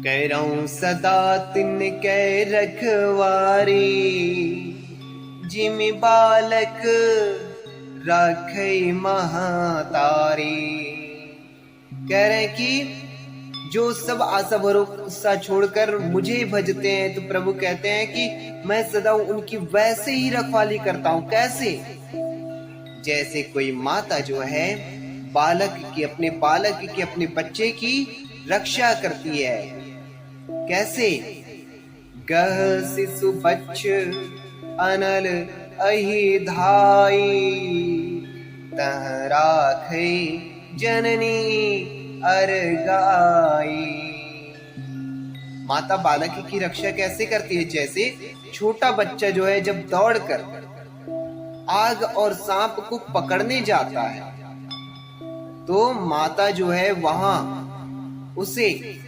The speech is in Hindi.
करऊं सदा तिन कै रखवारी, जिमि बालक राखै महातारी। कह रहे हैं कि जो सब आशा भरोसा छोड़कर मुझे भजते हैं, तो प्रभु कहते हैं कि मैं सदा उनकी वैसे ही रखवाली करता हूं। कैसे? जैसे कोई माता जो है अपने बालक की, अपने बच्चे की रक्षा करती है। कैसे? गह शिशु बच्च अनल अहि धाई, तह राखै जननी अरगाई। माता बालक की रक्षा कैसे करती है? जैसे छोटा बच्चा जो है जब दौड़कर आग और सांप को पकड़ने जाता है, तो माता जो है वहां उसे